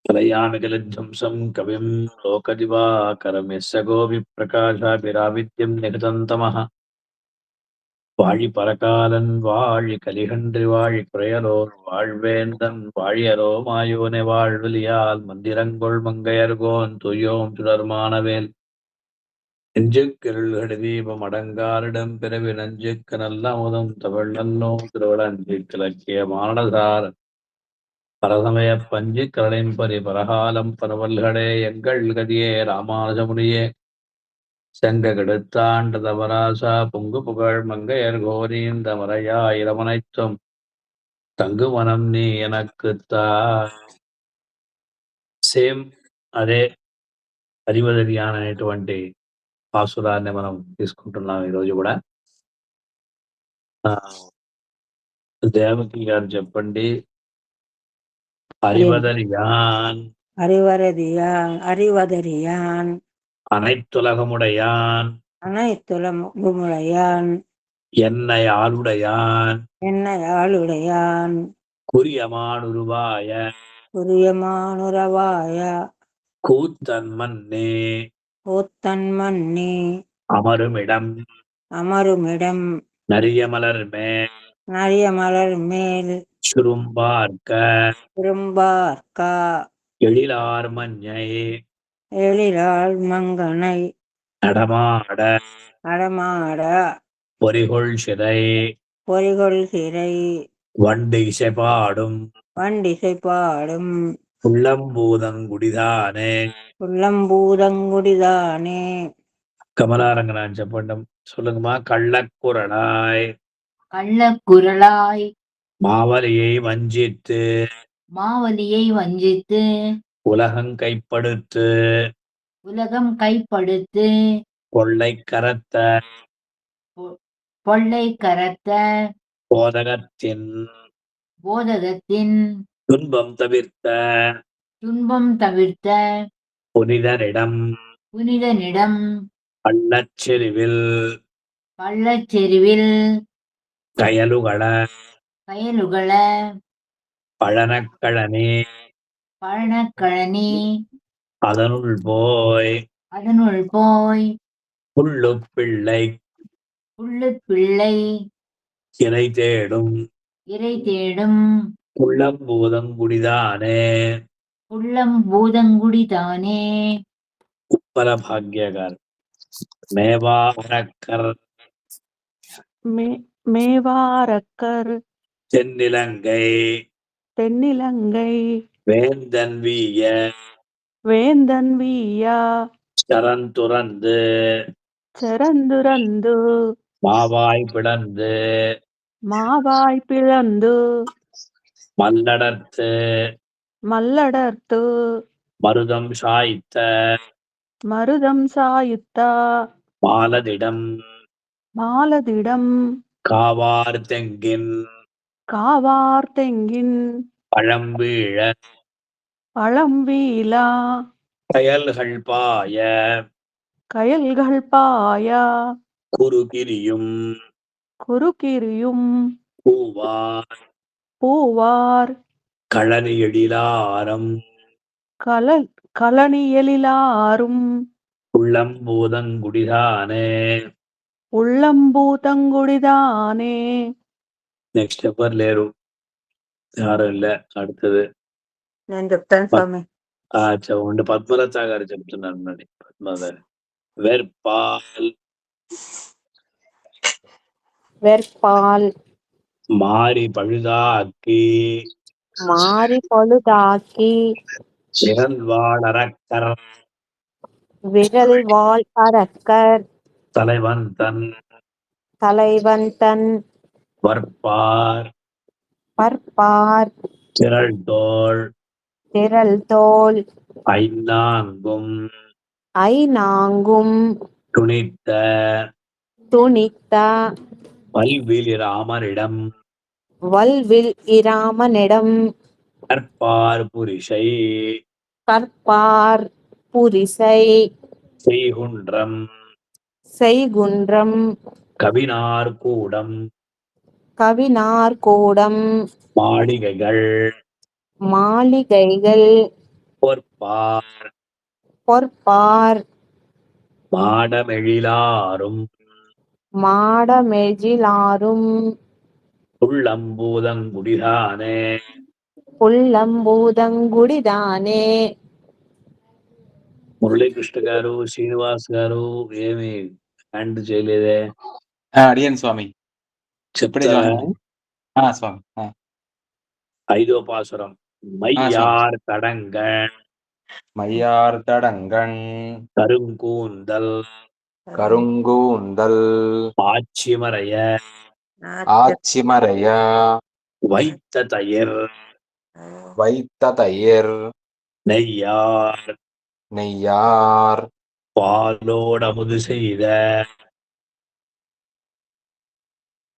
कलयामिकलध्वंसं कविं लोकदिवाकरं यस्य गोविप्रकाशाभिराविद्यं निगतं तमः வாழி பரகாலன் வாழி கலிகன்றி வாழி குறையலோர் வாழ்வேந்தன் வாழியரோ மாயோனை வாழ்வலியால் மந்திரங்கொள் மங்கையர்கோன் துய்யோம் சுடர்மானவேல் நெஞ்சுக்கிருள்கடு தீபம் அடங்காரிடம் பிறவி நஞ்சுக்கு நல்ல அமுதம் தமிழ் நல்லோ திருவடஞ்சு கிழக்கிய மானசார் பரசமய பஞ்சு கரணின்பரி பரகாலம் பரவல்களே எங்கள் கதியே ராமானுஜமுனியே செங்க கெடுத்தாண்ட தவராசா பொங்கு புகழ் மங்கையர் கோரீந்த மறையாயிரமனைத்தும் தங்கு மனம் நீ எனக்குத்தா. సేమ్ అదే అరివదరియాన్ అనేటువంటి పాసురాన్ని మనం తీసుకుంటున్నాం ఈరోజు కూడా. దేవకి గారు చెప్పండి. அறிவதறியான் அறிவதறியான் அனைத்துலகமுடையான் என்னை ஆளுடையான் குறியமானுருவாய கூத்தன் மன்னே அமருமிடம் நரியமலர் மேல் சுரும்பார்க்க எழிலார் மங்கனை நடமாட பொறிகொள் சிறை வண்டு இசைப்பாடும் உள்ளம்பூதங்குடிதானே. கமலாரங்கனான் செப்பண்டம் சொல்லுங்கம்மா. கள்ளக்குரலாய் மாவலியை வஞ்சித்து உலகம் கைப்படுத்து கொள்ளை கரத்த போதகத்தின் துன்பம் தவிர்த்த புனிதனிடம் பள்ளச்செறிவில் கயலுகள பழனக்கழனி அதனுள் போய் புள்ளு பிள்ளை இறை தேடும் உள்ளம்பூதங்குடிதானே. உப்பர பாக்யகர் மேவாரக்கர் தென்னிலங்கை வேந்தன் வீய சரந்துரந்து மாவாய் பிளந்து மல்லடர்த்து மருதம் சாய்த்த மாலதிடம் காவார் தெங்கின் பழம்பீழா கயல்கள் பாய குறுகிரியும் பூவார் கழனியெழிலாரும் உள்ளம்பூதங்குடிதானே. నెక్స్ట్ ఎవరు లేరు, யாரும் இல்ல. அடுத்தது నేను చెప్తాను స్వామి. ఉండి పద్మలత గారు చెప్తున్నారు. పద్మగారు வெற்பால் மாறி பழுதாக்கி விரல்வாள் அரக்கர் தலைவன் தன் பற்பார் திரள் தோள் ஐநாங்கும் துணித்த வல்வில் இராமனிடம் கற்பார் புரிசை செய்குன்றம் கவினார் கூடம் மாளிகைகள் பொற்பார் பொற்பார் மாடமெழிலாரும் மாடமெழிலாரும் புள்ளம்பூதங்குடிதானே పుల్లంబూదంగుడిదానే. మురళీకృష్ణ గారు, శ్రీనివాస్ గారు ఏమి హ్యాండ్ చేయలేదే? అడిగాను స్వామి. ఇప్పుడే చెప్తారా? జాయిన్ అయ్యాను. స్వామి. 5వ పాసురం. மையார் தடங்கண் மையார் தடங்கண் கருங்கூந்தல் கருங்கூந்தல் ஆட்சிமறைய ஆச்சிமறைய வைத்த தயிர் வைத்த தயிர் நெய்யார் நெய்யார் பாலோடமுது செய்த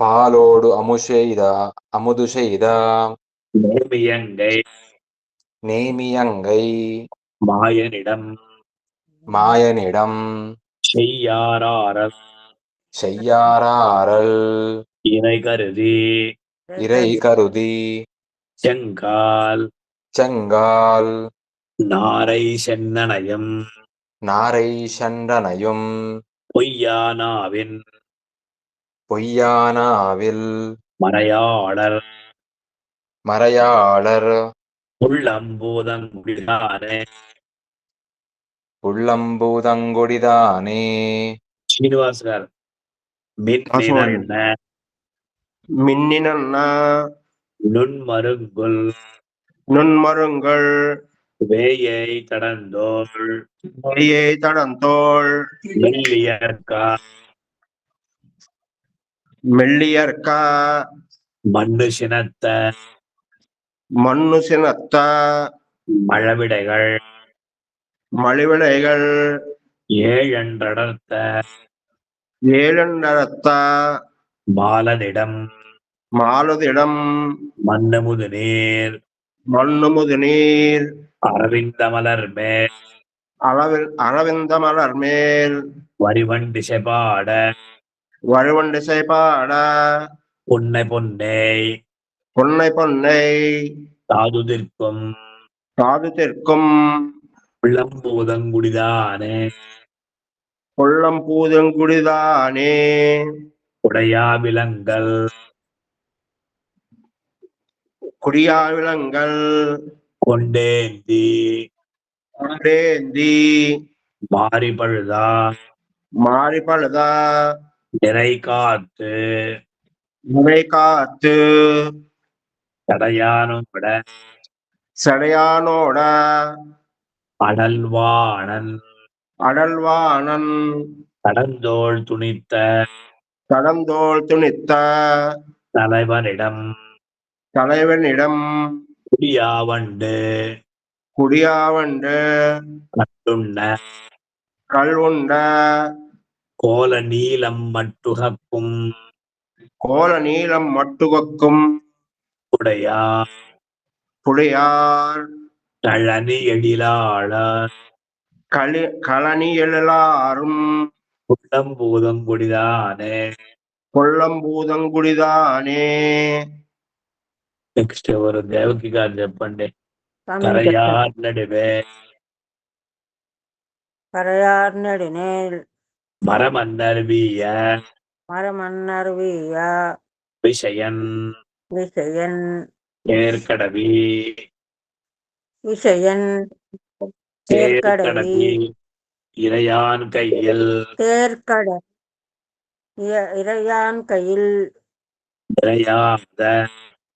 பாலோடு அமுது செய்த நேமியங்கை நேமியங்கை மாயனிடம் மாயனிடம் செய்யாராரல் செய்யாராரல் இணை கருதி இறை கருதி செங்கால் செங்கால் நாரை சென்னனையும் நாரை சண்டனையும் பொய்யானாவின் பொய்யானாவில் மறையாளர் மறையாளர் உள்ளம்பூதங்குடிதானே. உள்ளம்பூதங்குடிதானே. శ్రీనివాస్ గారు மின்னின மின்னின நுண்மருங்குல் நுண்மருங்கள் வேயை தடந்தோள் மெய்யை தடந்தோள் மெல்லியற்கா மெல்லியற்கா மண்ணு சினத்த மண்ணு சினத்த மழவிடைகள் மலிவிடைகள் ஏழன்றடர்த்த ஏழண்டரத்த மாலனிடம் மாலுதிடம் மன்னமுது நீர் மண்ணுமுது நீர் அரவிந்த மலர் மேல் அரவிந்த மலர் மேல் வரிவண்டு செபாட வழிவண்டிசை பாட பொன்னை பொன்னை பொன்னை பொன்னை தாதுதிர்க்கும் சாதுதிற்கும் உள்ளம்பூதங்குடிதானே. கொள்ளம் பூதங்குடிதானே. உடையா விலங்கல் குடியாவிலங்கள் கொண்டேந்தி கொண்டேந்தி மாறி பழுதா மாறி பழுதா நிறை காத்து முறை காத்து தடையானோட சடையானோட அடல்வாணன் அடல்வானன் கடந்தோள் துணித்த கடந்தோள் துணித்த தலைவனிடம் தலைவனிடம் குடியாவண்டு குடியாவண்டு கட்டுண்ண கல்வுண்ட கோல நீலம் மட்டுகக்கும் கோல நீளம் மட்டுகக்கும் உடையா புலியார் தழனி எழிலாள களனி எழலாரும் உள்ளம்பூதங்குடிதானே. கொள்ளம்பூதங்குடிதானே. నెక్స్ట్ ఎవరు దేవకి గారు చెప్పండి. కరయార్ నడివే கரையார் நெடுநேல் மரமன்னர்விய மரமன்னர்விய விஷயன் விஷயன் ஏற்கடவி விஷயன் தேர்க்கடவி இறையான் கையில் தேர்க்கட இறையான் கையில் நிறையாத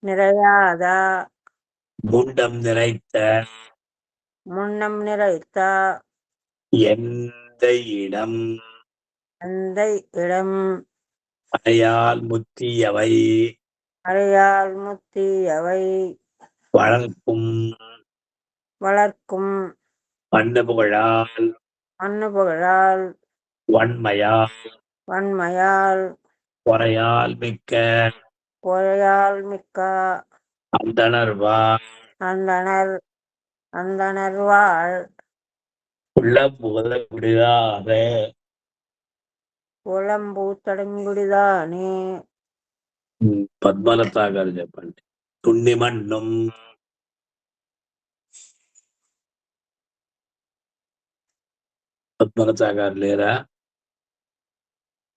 நிறையாத முண்டம் நிறைத்த முன்னம் நிறைத்த எந்த இடம் அந்த இடம் அடையால் முத்தியவை அறையால் முத்தியவை வளர்க்கும் பண்ணு புகழால் மண்ணு புகழால் வன்மையால் பொறையால் மிக்க பொறையால் மிக்க அந்தணர் வாழ் உள்ளம்பூதங்குடிதானே. புலம்பூத்தடங்குடிதானே. పద్మలతా గారు చెప్పండి. తుణ్ణి మన్నం పద్మలత గారు లేరా?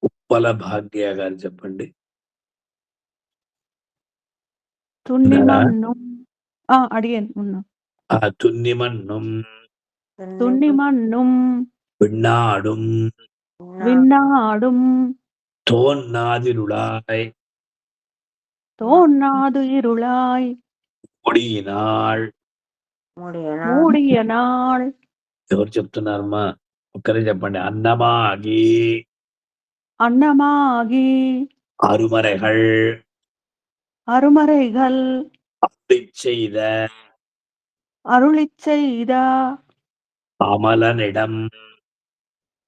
ఉప్పల భాగ్య గారు చెప్పండి. తున్నిమన్నుం అడిగాను ఉన్నా. తున్నిమన్నుం తున్నిమన్నుం விண்ணாடும் விண்ணாடும் தோன்னாதிருளாய் தோன்னாது இருளாய் முடியினாள். மூடிய நாள். ఎవరు చెప్తున్నారమ్మా? ఒక్కరే చెప్పండి. అన్నమాగి அன்னமாகி அருமறைகள் அருமறைகள் அருளிச் செய்த அருளிச் செய்த அமலனிடம்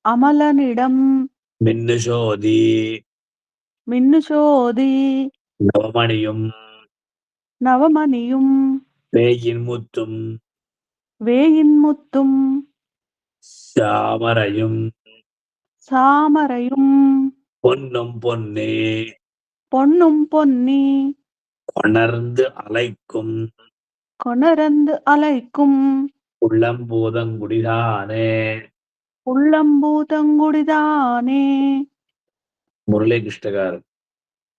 அமலனிடம் மின்னுசோதி மின்னுசோதி நவமணியும் நவமணியும் வேயின் முத்தும் வேயின் முத்தும் சாமரையும் சாமரையும் பொன்னும் பொன்னே பொன்னும் பொன்னி கொணர்ந்து அலைக்கும் கொணரந்து அலைக்கும் உள்ளம்பூதங்குடிதானே. உள்ளம்பூதங்குடிதானே. முரளிகிருஷ்ண గారు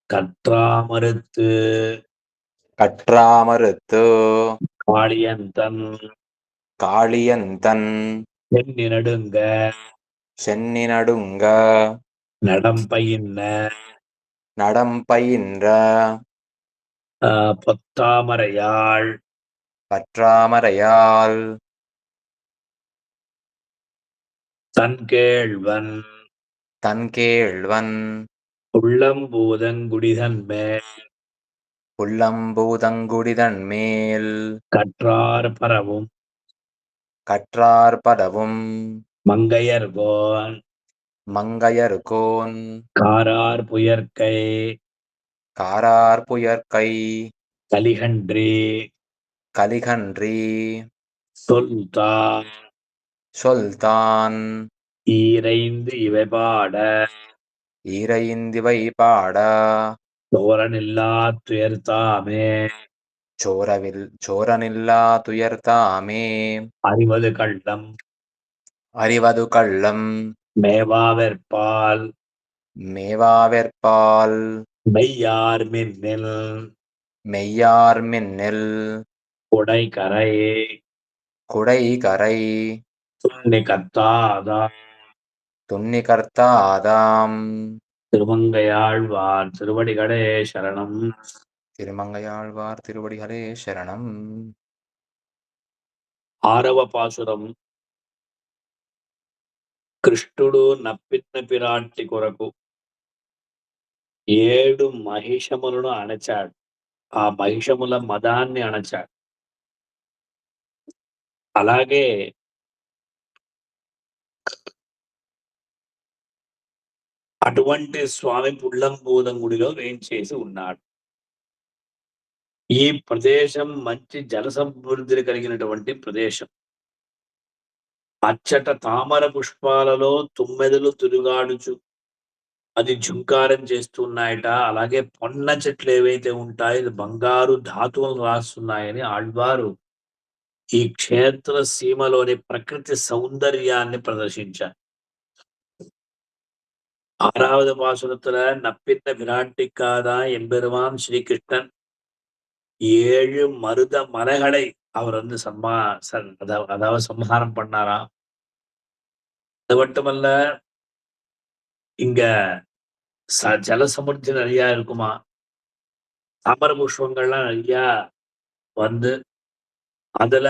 கற்றாமறுத்து கற்றாமறுத்து காளியந்தன் காளியந்தன் சென்னி நடுங்க சென்னி நடுங்க நடம்பயின்ன நடம்பயின்ற பொத்தாமரையாள் பற்றாமரையால் தன்கேழ்வன் தன்கேழ்வன் உள்ளம்பூதங்குடிதன்மேல் புல்லம்பூதங்குடிதன் மேல் கற்றார் பரவும் கற்றார் பதவும் மங்கையர்கோன் மங்கையர்கோன் காரார் புயற்கை காரார் புயற்கை கலிகன்றி கலிகன்றி சொல்தான் சொல்தான் ஈரைந்து இவை பாட ஈரைந்திவை பாட சோரனில்லா துயர்த்தாமே சோரனில்லா துயர்த்தாமே அறிவது கள்ளம் அறிவது கள்ளம் மேவாவெற்பால் மேவாவெற்பால் மெய்யார் மின்னில் மெய்யார் மின்னில் குடைகரை குடைகரை துண்ணி கத்தாதா துன்னி கர்த்தாதாம் திருமங்கையாழ்வார் திருவடிகளே சரணம். திருமங்கையாழ்வார் திருவடிகளே சரணம். ఆరవ పాసురం. కృష్ణుడు నప్పిన్న పిరాట్టి కొరకు 7 మహిషములను అణచాడు. ఆ మహిషముల మదాన్ని అణచాడు. అలాగే అటువంటి స్వామి పుల్లంబూదంగుడిలో వేంచేసి ఉన్నాడు. ఈ ప్రదేశం మంచి జల సమృద్ధి కలిగినటువంటి ప్రదేశం. అచ్చట తామర పుష్పాలలో తుమ్మెదలు తిరుగాడుచు అది ఝుంకారం చేస్తున్నాయట. అలాగే పొన్న చెట్లు ఏవైతే ఉంటాయో ఇది బంగారు ధాతువులు రాస్తున్నాయని ఆళ్వారు ఈ క్షేత్ర సీమలోని ప్రకృతి సౌందర్యాన్ని ప్రదర్శించారు. 6வது பாசுரத்துல நப்பித்த பிராட்டிக்காதா எம்பெருமான் ஸ்ரீகிருஷ்ணன் 7 மருத மலைகளை அவர் வந்து அதாவது சம்ஹாரம் பண்ணாராம். அது மட்டுமல்ல, இங்க ஜல சமுர்த்தி நிறைய இருக்குமா, தாமர புஷ்பங்கள்லாம் நிறைய வந்து அதுல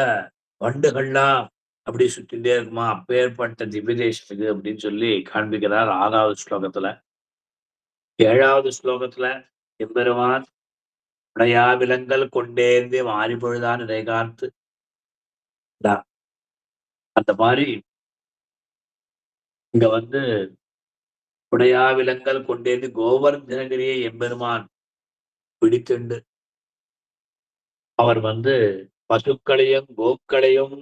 வண்டுகள்லாம் அப்படி சுத்திட்டே இருக்குமா. அப்பேற்பட்ட திவ்யதேசம் இது அப்படின்னு சொல்லி காண்பிக்கிறார் 6வது ஸ்லோகத்துல. 7வது ஸ்லோகத்துல எம்பெருமான் உடையாவிலங்கள் கொண்டேந்தி மாறி பொழுதான் இடைகாத்து அந்த மாதிரி இங்க வந்து உடையாவிலங்கள் கொண்டேந்தி கோவர்தனகிரியை எம்பெருமான் பிடித்துண்டு அவர் வந்து பசுக்களையும் கோக்களையும்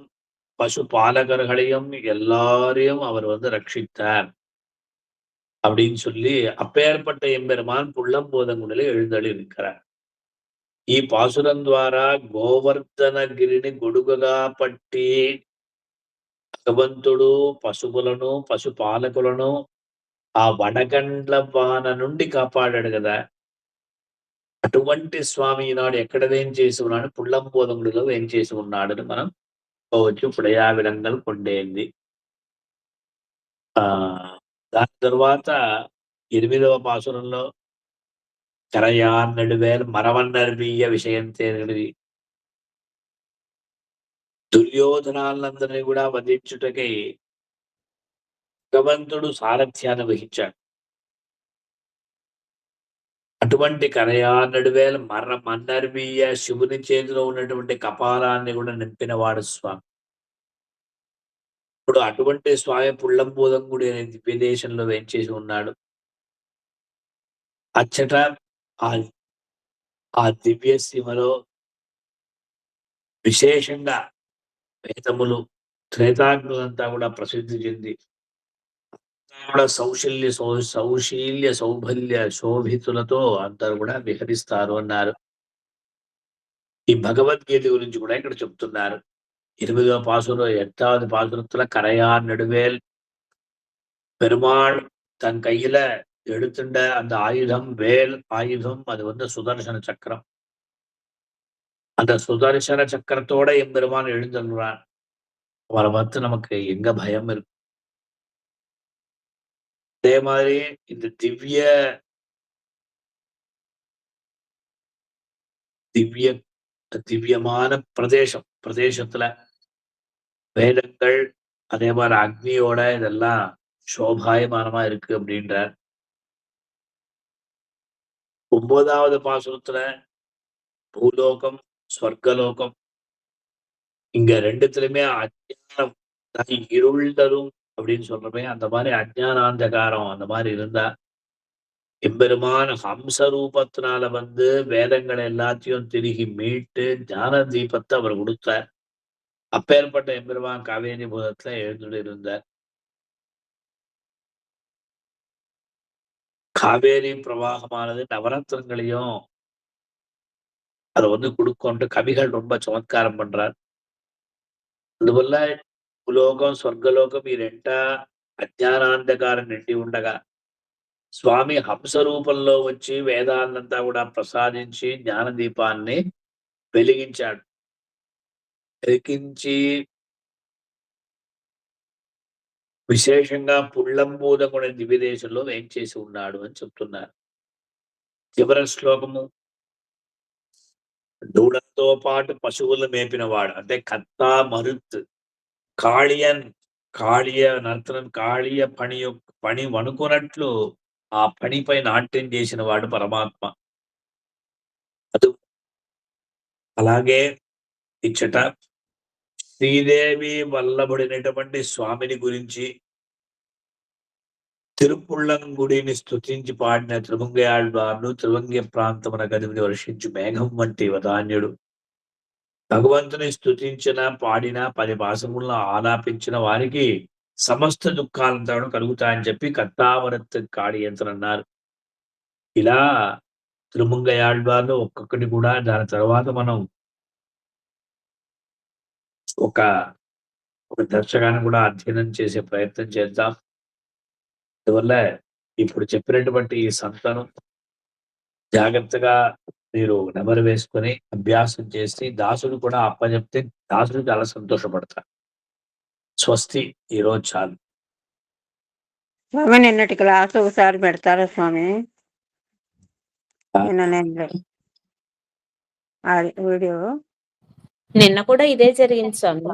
பசு பாலகர்களையும் எல்லாரையும் அவர் வந்து ரட்சித்தார் அப்படின்னு சொல்லி அப்பேற்பட்ட எம்பெருமான் புள்ளம்போதங்குடிலே எழுந்தள்ளி இருக்கிறார். ఈ పాసురం ద్వారా గోవర్ధనగిరిని గొడుగుగా పట్టి భగవంతుడు పశువులను, పశుపాలకులను ఆ వడగండ్ల వాన నుండి కాపాడాడు గదా! అటువంటి స్వామి ఈనాడు ఎక్కడ వేంచేసి ఉన్నాడు? పుల్లంబోధంగుడిలో వేంచేసి ఉన్నాడని మనం చెప్పవచ్చు. పుడయావిలంగల్ కొండేంది. దాని తరువాత 8వ పాసురంలో కరయాన్ నడువేల్ మరవన్నర్వీయ విషయం తేనిది. దుర్యోధనాలందరినీ కూడా వధించుటకై భగవంతుడు సారథ్యాన్ని వహించాడు. అటువంటి కరయాన్ నడువేల్ మన్నర్వీయ శివుని చేతిలో ఉన్నటువంటి కపాలాన్ని కూడా నింపినవాడు స్వామి. ఇప్పుడు అటువంటి స్వామి పుల్లంబోధంగుడి అనే దివ్యదేశంలో వేంచేసి ఉన్నాడు. అచ్చట ఆ దివ్య సీమలో విశేషంగా వేదములు త్రేతాగ్నులంతా కూడా ప్రసిద్ధి చెంది కూడా సౌశీల్య సౌభల్య శోభితులతో అందరూ కూడా విహరిస్తారు అన్నారు. ఈ భగవద్గీత గురించి కూడా ఇక్కడ చెప్తున్నారు. 20వ పాసురం 8வது பாசுரத்துல கரையான் நடுவேல் பெருமாள் தன் கையில எடுத்துட்ட அந்த ஆயுதம் வேல் ஆயுதம் அது சுதர்சன சக்கரம். அந்த சுதர்சன சக்கரத்தோட எம்பெருமான் எழுந்துள்ளான். அவரை பார்த்து நமக்கு எங்க பயம் இருக்கு? அதே மாதிரி இந்த திவ்யமான பிரதேசத்துல வேதங்கள் அதே மாதிரி அக்னியோட இதெல்லாம் சோபாயமானமா இருக்கு அப்படின்றார். 9வது பாசுரத்துல பூலோகம் ஸ்வர்கலோகம் இங்க ரெண்டுத்துலயுமே அஜ்ஞானம் இருள் தரும் அப்படின்னு சொல்றமே அந்த மாதிரி அஜ்ஞானாந்தகாரம் அந்த மாதிரி இருந்தா எம்பெருமான் ஹம்ச ரூபத்தினால வேதங்களை எல்லாத்தையும் திருகி மீட்டு ஞான தீபத்தை அவர் கொடுத்தார். அப்பேற்பட்ட எம்பெருமான் காவேரி பூதத்துல எழுந்துட்டு இருந்தார். காவேரி பிரவாகமானது நவரத்னங்களையும் அதை கொடுக்கொண்டு கவிகள் ரொம்ப சமத்காரம் பண்றார். అందువల్ల భూలోకం స్వర్గలోకం ఈ రెంటా అజ్ఞానాంధకారం నిండి ఉండగా స్వామి హంస రూపంలో వచ్చి వేదాన్నంతా కూడా ప్రసాదించి జ్ఞాన దీపాన్ని వెలిగించాడు. వెలిగించి విశేషంగా పుల్లంబోధంగుడి దివ్యదేశంలో వేంచేసి ఉన్నాడు అని చెప్తున్నారు. చివరి శ్లోకము దూడంతో పాటు పశువులు మేపినవాడు అంటే కత్తా మరుత్ కాళియ నర్తనం కాళియ పని వణుకున్నట్లు ఆ పనిపై నాట్యం చేసిన వాడు పరమాత్మ. అది అలాగే ఇచ్చట శ్రీదేవి వల్లభుడినటువంటి స్వామిని గురించి తిరుపుళ్ళంగుడిని స్తుతించి పాడిన తిరుమంగయాళ్వార్ను తిరువంగ్య ప్రాంతమున కదిమిని వర్షించు మేఘం వంటి వదాన్యుడు. భగవంతుని స్తుతించిన పాడిన 10 భాషములను ఆలాపించిన వారికి సమస్త దుఃఖాలంతా కలుగుతాయని చెప్పి కత్తావరత్ కాళియంతరన్నారు. ఇలా తిరుమంగయాళ్వార్లు ఒక్కొక్కటి కూడా దాని తర్వాత మనం ఒక దర్శకాన్ని కూడా అధ్యయనం చేసే ప్రయత్నం చేద్దాం. అందువల్ల ఇప్పుడు చెప్పినటువంటి ఈ సంతను జాగ్రత్తగా మీరు నెమరు వేసుకొని అభ్యాసం చేసి దాసుడు కూడా అప్పచెప్తే దాసుడు చాలా సంతోషపడతారు. స్వస్తి. ఈరోజు చాలు. స్వామి నిన్నటి క్లాస్ ఒకసారి పెడతారా స్వామి? వీడియో నిన్న కూడా ఇదే జరిగింది స్వామి.